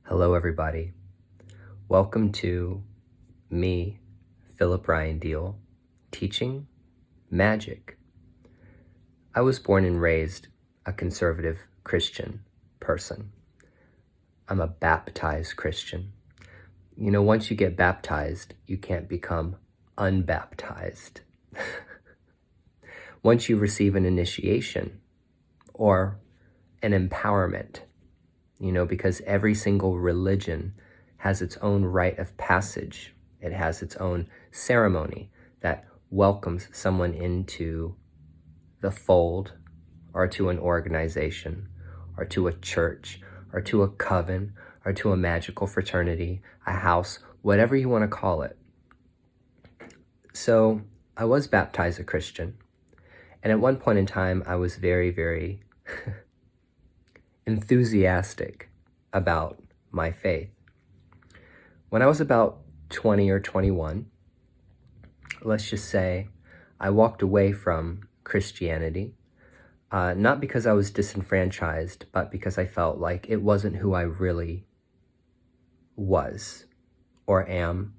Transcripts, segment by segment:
Hello, everybody. Welcome to me, Philip Ryan Deal, teaching magic. I was born and raised a conservative Christian person. I'm a baptized Christian. You know, once you get baptized, you can't become unbaptized. Once you receive an initiation or an empowerment, because every single religion has its own rite of passage. It has its own ceremony that welcomes someone into the fold or to an organization or to a church or to a coven or to a magical fraternity, a house, whatever you want to call it. So I was baptized a Christian. And at one point in time, I was very, very enthusiastic about my faith. When I was about 20 or 21, let's just say I walked away from Christianity, not because I was disenfranchised, but because I felt like it wasn't who I really was or am.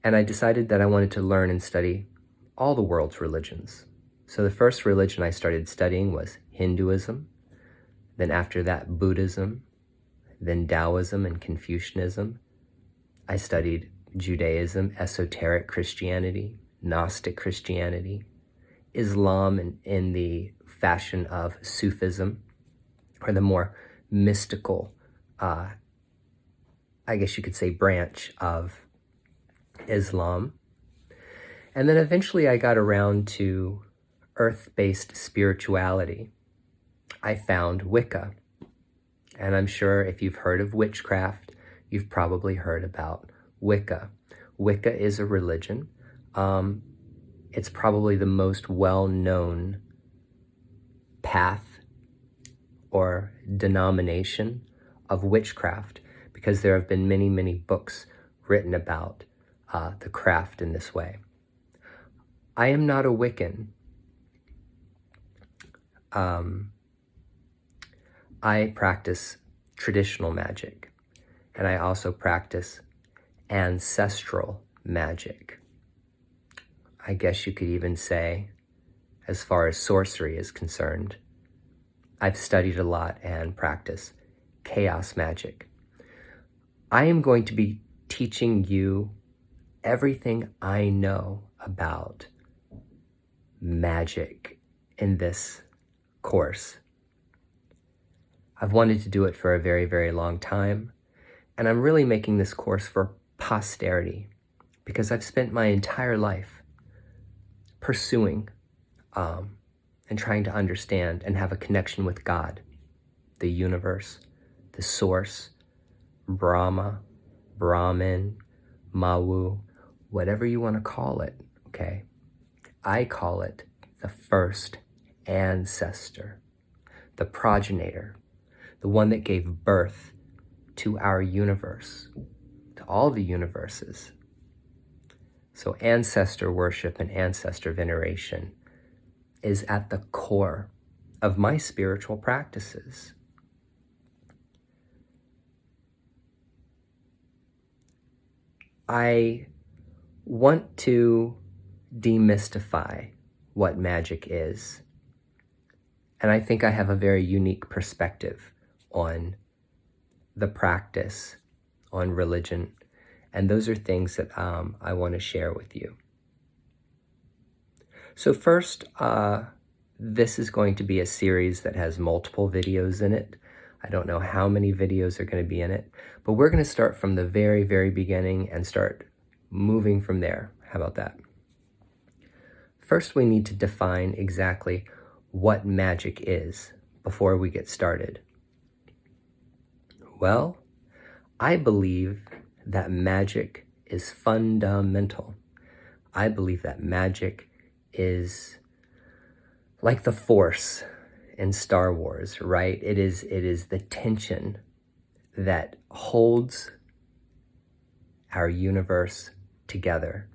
And I decided that I wanted to learn and study all the world's religions. So the first religion I started studying was Hinduism. Then after that, Buddhism, then Taoism and Confucianism. I studied Judaism, esoteric Christianity, Gnostic Christianity, Islam in the fashion of Sufism, or the more mystical, I guess you could say, branch of Islam. And then eventually I got around to earth-based spirituality. I found Wicca. And I'm sure if you've heard of witchcraft, you've probably heard about Wicca. Wicca is a religion. It's probably the most well-known path or denomination of witchcraft because there have been many, many books written about the craft in this way. I am not a Wiccan. I practice traditional magic, and I also practice ancestral magic. I guess you could even say, as far as sorcery is concerned, I've studied a lot and practice chaos magic. I am going to be teaching you everything I know about magic in this course. I've wanted to do it for a very, very long time, and I'm really making this course for posterity because I've spent my entire life pursuing and trying to understand and have a connection with God, the universe, the source, Brahma, Brahman, Mawu, whatever you want to call it, okay? I call it the first ancestor, the progenitor, the one that gave birth to our universe, to all the universes. So ancestor worship and ancestor veneration is at the core of my spiritual practices. I want to demystify what magic is. And I think I have a very unique perspective on the practice, on religion, and those are things that I want to share with you. So first, this is going to be a series that has multiple videos in it. I don't know how many videos are going to be in it, but we're going to start from the very, very beginning and start moving from there. How about that? First, we need to define exactly what magic is before we get started. Well, I believe that magic is fundamental. I believe that magic is like the Force in Star Wars, right? It is the tension that holds our universe together.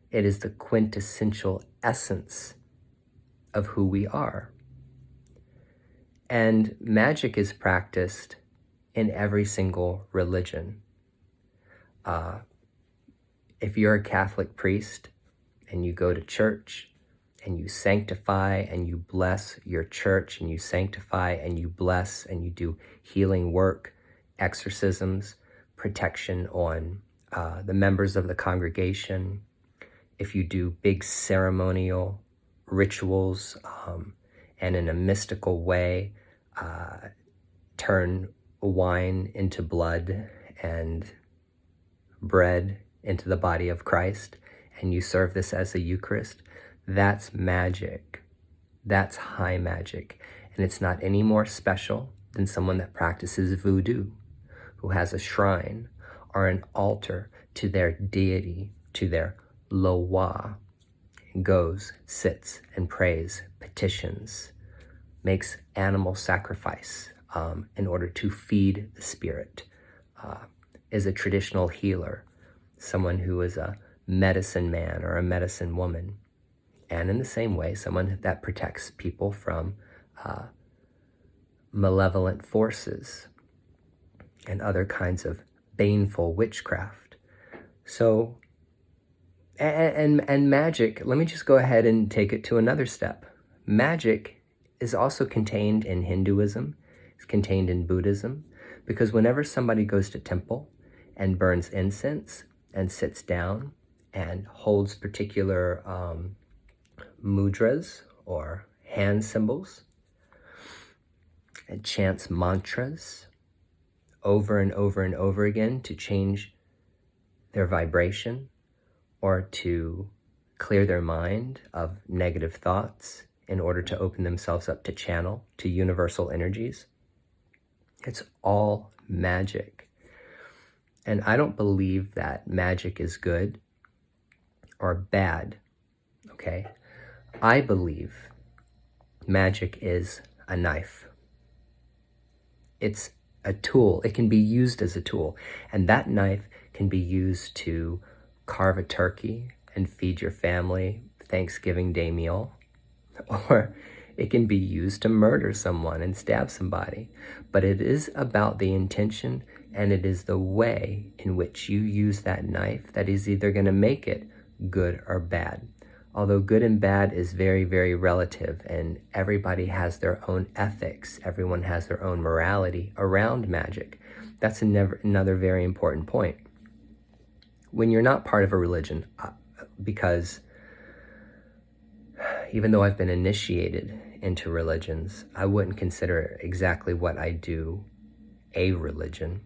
It is the quintessential essence of who we are. And magic is practiced in every single religion. If you're a Catholic priest and you go to church and you sanctify and you bless your church and you sanctify and you bless and you do healing work, exorcisms, protection on the members of the congregation, if you do big ceremonial rituals and in a mystical way turn wine into blood and bread into the body of Christ, and you serve this as a Eucharist, that's magic. That's high magic. And it's not any more special than someone that practices voodoo, who has a shrine or an altar to their deity, to their Loa, goes, sits, and prays, petitions, makes animal sacrifice in order to feed the spirit, is a traditional healer, someone who is a medicine man or a medicine woman. And in the same way, someone that protects people from malevolent forces and other kinds of baneful witchcraft. So, and magic, let me just go ahead and take it to another step. Magic is also contained in Hinduism, it's contained in Buddhism, because whenever somebody goes to temple and burns incense and sits down and holds particular mudras or hand symbols and chants mantras over and over and over again to change their vibration or to clear their mind of negative thoughts in order to open themselves up to channel to universal energies, it's all magic. And I don't believe that magic is good or bad, okay? I believe magic is a knife. It's a tool. It can be used as a tool. And that knife can be used to carve a turkey and feed your family Thanksgiving Day meal. Or it can be used to murder someone and stab somebody. But it is about the intention, and it is the way in which you use that knife that is either going to make it good or bad. Although good and bad is very, very relative, and everybody has their own ethics. Everyone has their own morality around magic. That's another very important point. When you're not part of a religion, because even though I've been initiated into religions, I wouldn't consider exactly what I do a religion.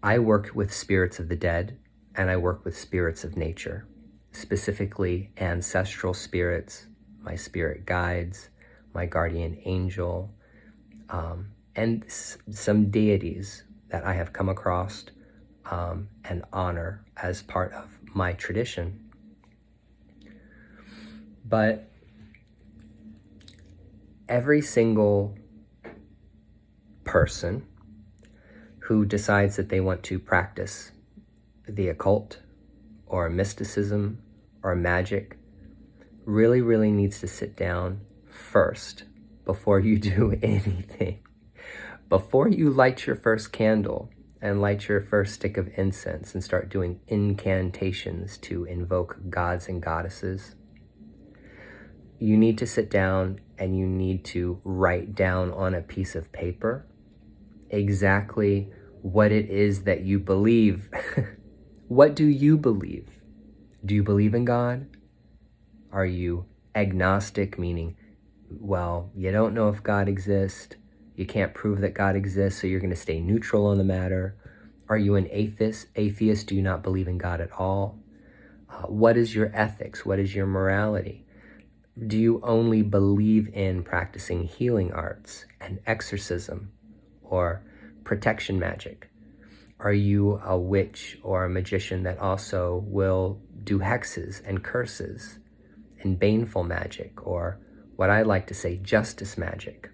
I work with spirits of the dead, and I work with spirits of nature, specifically ancestral spirits, my spirit guides, my guardian angel, and some deities that I have come across and honor as part of my tradition. But every single person who decides that they want to practice the occult or mysticism or magic really, really needs to sit down first before you do anything. Before you light your first candle and light your first stick of incense and start doing incantations to invoke gods and goddesses, you need to sit down and you need to write down on a piece of paper exactly what it is that you believe. What do you believe? Do you believe in God? Are you agnostic, meaning, well, you don't know if God exists, you can't prove that God exists, so you're going to stay neutral on the matter? Are you an atheist? Do you not believe in God at all? What is your ethics? What is your morality? Do you only believe in practicing healing arts and exorcism or protection magic? Are you a witch or a magician that also will do hexes and curses and baneful magic, or what I like to say, justice magic,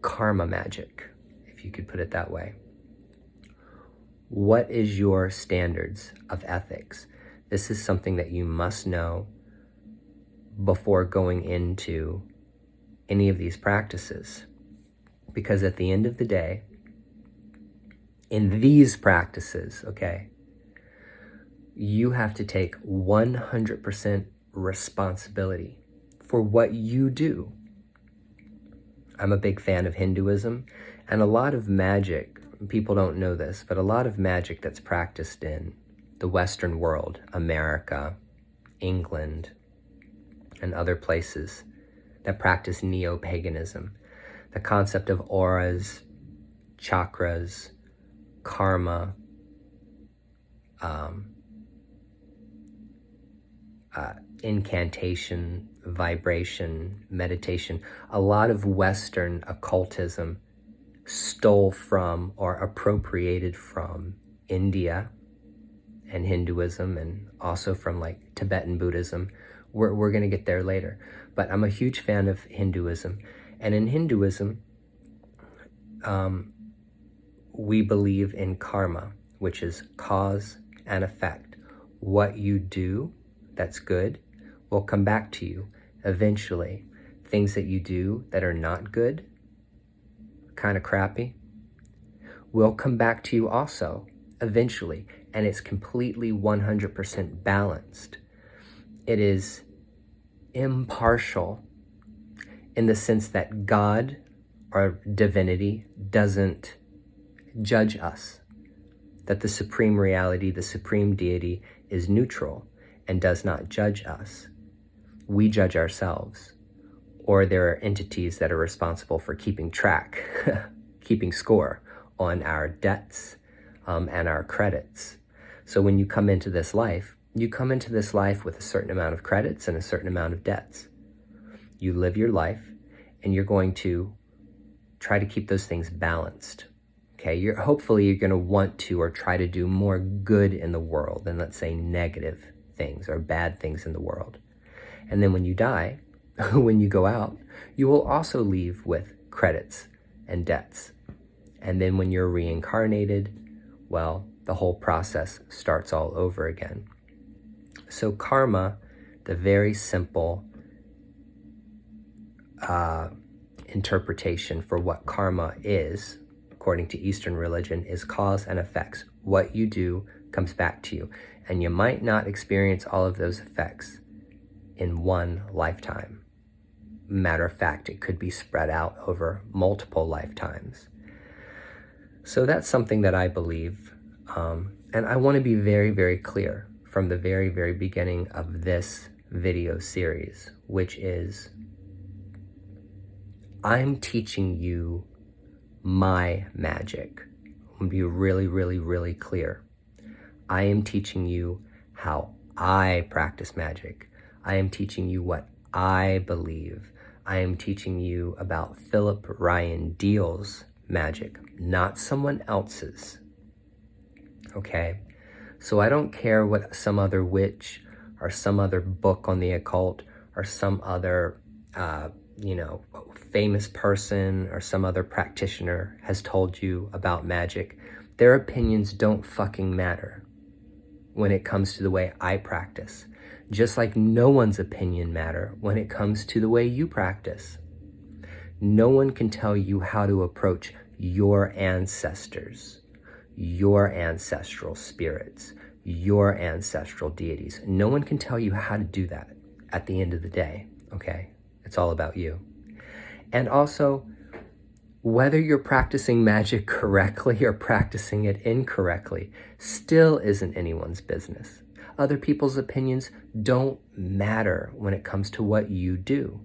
karma magic, if you could put it that way? What is your standards of ethics? This is something that you must know before going into any of these practices, Because at the end of the day, in these practices, okay, you have to take 100% responsibility for what you do. I'm a big fan of Hinduism, and a lot of magic, people don't know this, but a lot of magic that's practiced in the Western world, America, England, and other places that practice neo-paganism, the concept of auras, chakras, karma, incantation, vibration, meditation. A lot of Western occultism stole from or appropriated from India and Hinduism, and also from like Tibetan Buddhism. We're going to get there later. But I'm a huge fan of Hinduism. And in Hinduism, we believe in karma, which is cause and effect. What you do that's good will come back to you eventually. Things that you do that are not good, kind of crappy, will come back to you also eventually. And it's completely 100% balanced. It is impartial in the sense that God or divinity doesn't judge us. That the supreme reality, the supreme deity is neutral and does not judge us. We judge ourselves. Or there are entities that are responsible for keeping track, keeping score on our debts and our credits. So when you come into this life, you come into this life with a certain amount of credits and a certain amount of debts. You live your life, and you're going to try to keep those things balanced. Okay, hopefully you're going to want to or try to do more good in the world than, let's say, negative things or bad things in the world. And then when you die, when you go out, you will also leave with credits and debts. And then when you're reincarnated, well, the whole process starts all over again. So karma, the very simple interpretation for what karma is, according to Eastern religion, is cause and effects. What you do comes back to you. And you might not experience all of those effects in one lifetime. Matter of fact, it could be spread out over multiple lifetimes. So that's something that I believe. And I want to be very, very clear from the very, very beginning of this video series, which is I'm teaching you my magic. I'm going to be really, really, really clear. I am teaching you how I practice magic. I am teaching you what I believe. I am teaching you about Philip Ryan Deal's magic, not someone else's. Okay? So I don't care what some other witch or some other book on the occult or some other, famous person or some other practitioner has told you about magic. Their opinions don't fucking matter when it comes to the way I practice. Just like no one's opinion matter when it comes to the way you practice. No one can tell you how to approach your ancestors, your ancestral spirits, your ancestral deities. No one can tell you how to do that at the end of the day, okay? It's all about you. And also, whether you're practicing magic correctly or practicing it incorrectly still isn't anyone's business. Other people's opinions don't matter when it comes to what you do.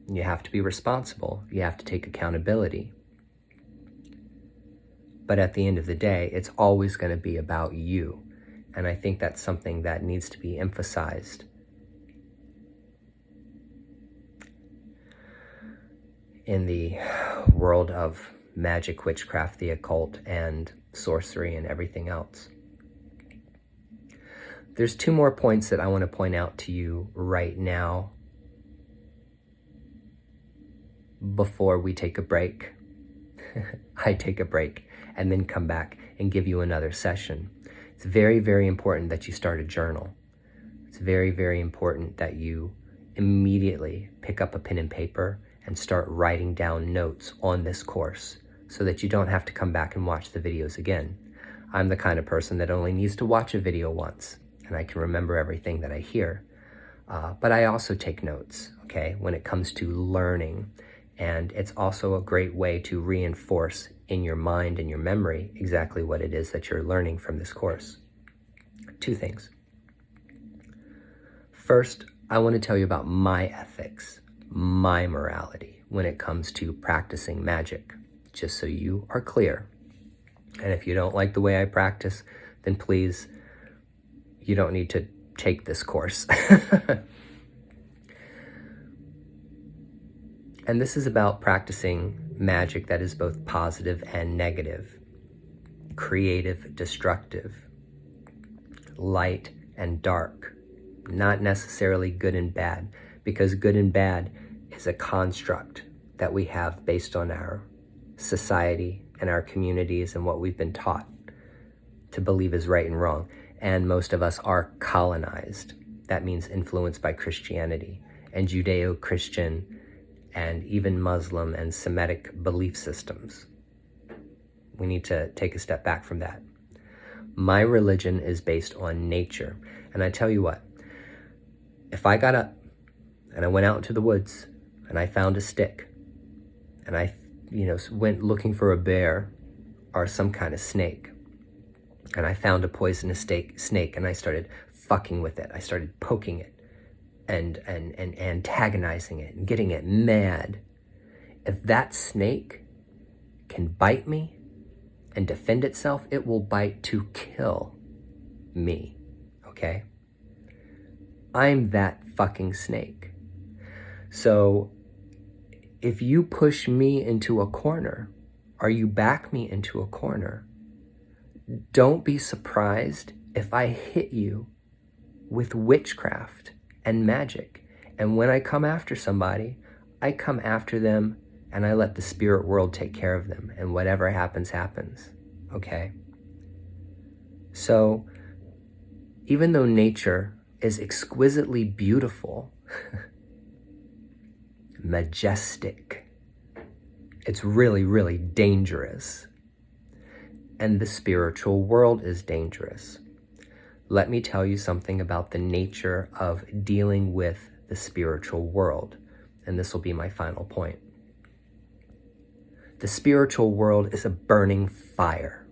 You have to be responsible. You have to take accountability. But at the end of the day, it's always going to be about you. And I think that's something that needs to be emphasized. In the world of magic, witchcraft, the occult, and sorcery, and everything else. There's two more points that I want to point out to you right now before we take a break. I take a break and then come back and give you another session. It's very, very important that you start a journal. It's very, very important that you immediately pick up a pen and paper and start writing down notes on this course so that you don't have to come back and watch the videos again. I'm the kind of person that only needs to watch a video once, and I can remember everything that I hear. But I also take notes, okay, when it comes to learning. And it's also a great way to reinforce in your mind and your memory exactly what it is that you're learning from this course. 2 things. First, I want to tell you about my ethics, my morality when it comes to practicing magic, just so you are clear. And if you don't like the way I practice, then please, you don't need to take this course. And this is about practicing magic that is both positive and negative, creative, destructive, light and dark, not necessarily good and bad, because good and bad is a construct that we have based on our society and our communities and what we've been taught to believe is right and wrong. And most of us are colonized. That means influenced by Christianity and Judeo-Christian and even Muslim and Semitic belief systems. We need to take a step back from that. My religion is based on nature. And I tell you what, if I got up and I went out into the woods and I found a stick and I, went looking for a bear or some kind of snake, and I found a poisonous snake and I started fucking with it. I started poking it and antagonizing it and getting it mad. If that snake can bite me and defend itself, it will bite to kill me, okay? I'm that fucking snake. So if you push me into a corner or you back me into a corner, don't be surprised if I hit you with witchcraft and magic. And when I come after somebody, I come after them and I let the spirit world take care of them. And whatever happens, happens. Okay? So even though nature is exquisitely beautiful, majestic, it's really, really dangerous. And the spiritual world is dangerous. Let me tell you something about the nature of dealing with the spiritual world. And this will be my final point. The spiritual world is a burning fire.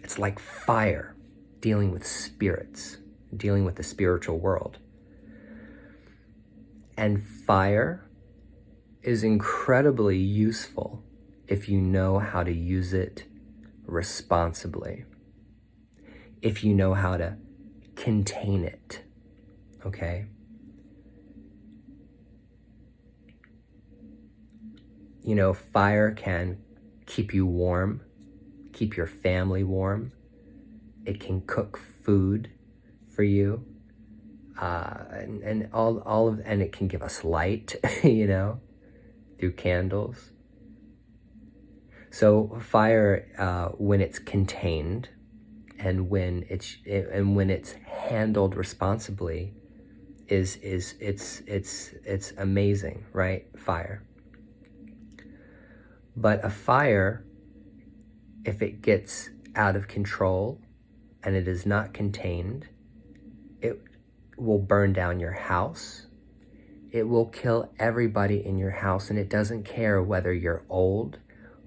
It's like fire dealing with spirits, dealing with the spiritual world. And fire is incredibly useful if you know how to use it responsibly, if you know how to contain it, okay? Fire can keep you warm, keep your family warm. It can cook food for you, and it can give us light, through candles. So fire, when it's contained and when it's handled responsibly, it's amazing, right? Fire. But a fire, if it gets out of control and it is not contained, it will burn down your house. It will kill everybody in your house, and it doesn't care whether you're old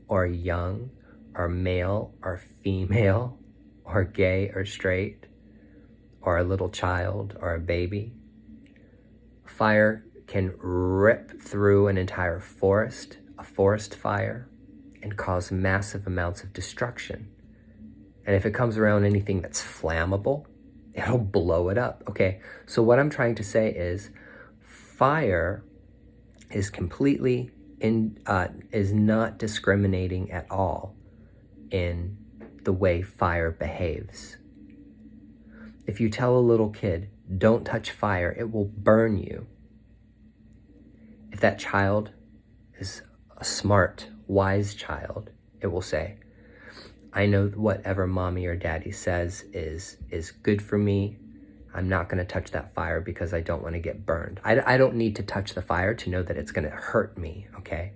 or young or male or female or gay or straight or a little child or a baby. Fire can rip through an entire forest, a forest fire, and cause massive amounts of destruction. And if it comes around anything that's flammable, it'll blow it up. Okay, so what I'm trying to say is fire is completely is not discriminating at all in the way fire behaves. If you tell a little kid, don't touch fire, it will burn you. If that child is a smart, wise child, it will say, I know whatever mommy or daddy says is good for me, I'm not going to touch that fire because I don't want to get burned. I don't need to touch the fire to know that it's going to hurt me, okay?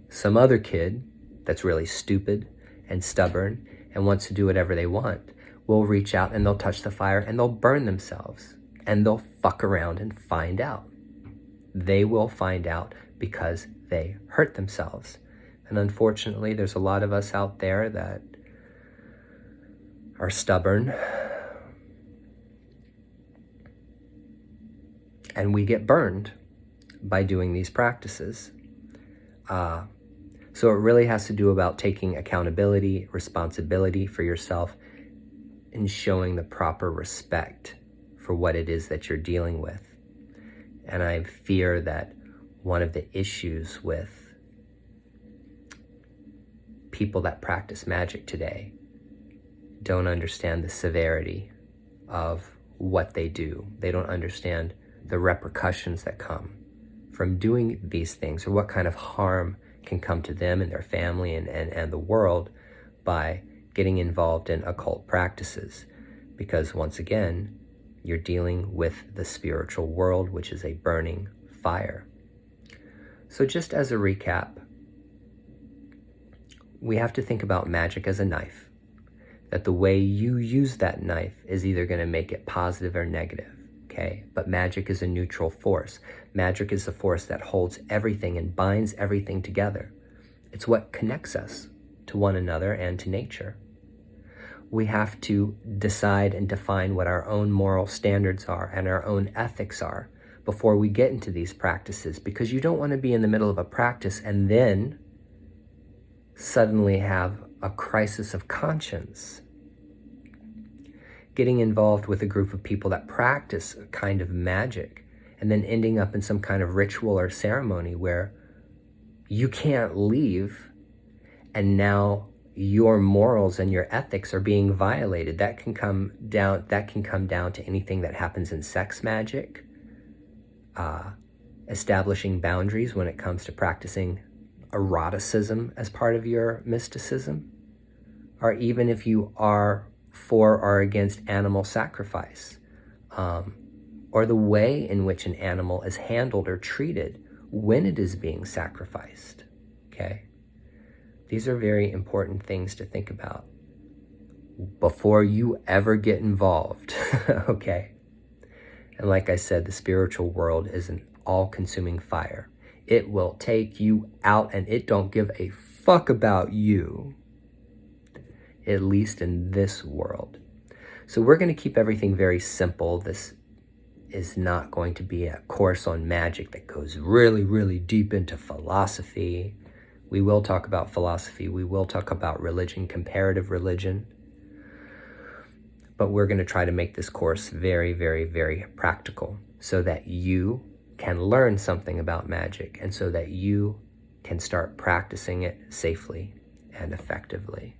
Some other kid that's really stupid and stubborn and wants to do whatever they want will reach out and they'll touch the fire and they'll burn themselves and they'll fuck around and find out. They will find out because they hurt themselves. And unfortunately, there's a lot of us out there that are stubborn, and we get burned by doing these practices. So it really has to do about taking accountability, responsibility for yourself, and showing the proper respect for what it is that you're dealing with. And I fear that one of the issues with people that practice magic today don't understand the severity of what they do. They don't understand the repercussions that come from doing these things, or what kind of harm can come to them and their family and the world by getting involved in occult practices. Because once again, you're dealing with the spiritual world, which is a burning fire. So just as a recap, we have to think about magic as a knife, that the way you use that knife is either going to make it positive or negative. Okay, but magic is a neutral force. Magic is the force that holds everything and binds everything together. It's what connects us to one another and to nature. We have to decide and define what our own moral standards are and our own ethics are before we get into these practices, because you don't want to be in the middle of a practice and then suddenly have a crisis of conscience. Getting involved with a group of people that practice a kind of magic and then ending up in some kind of ritual or ceremony where you can't leave, and now your morals and your ethics are being violated. That can come down to anything that happens in sex magic, establishing boundaries when it comes to practicing eroticism as part of your mysticism, or even if you are for or against animal sacrifice, or the way in which an animal is handled or treated when it is being sacrificed, okay? These are very important things to think about before you ever get involved, okay? And like I said, the spiritual world is an all-consuming fire. It will take you out, and it don't give a fuck about you, at least in this world. So we're going to keep everything very simple. This is not going to be a course on magic that goes really, really deep into philosophy. We will talk about philosophy. We will talk about religion, comparative religion. But we're going to try to make this course very, very, very practical so that you can learn something about magic and so that you can start practicing it safely and effectively.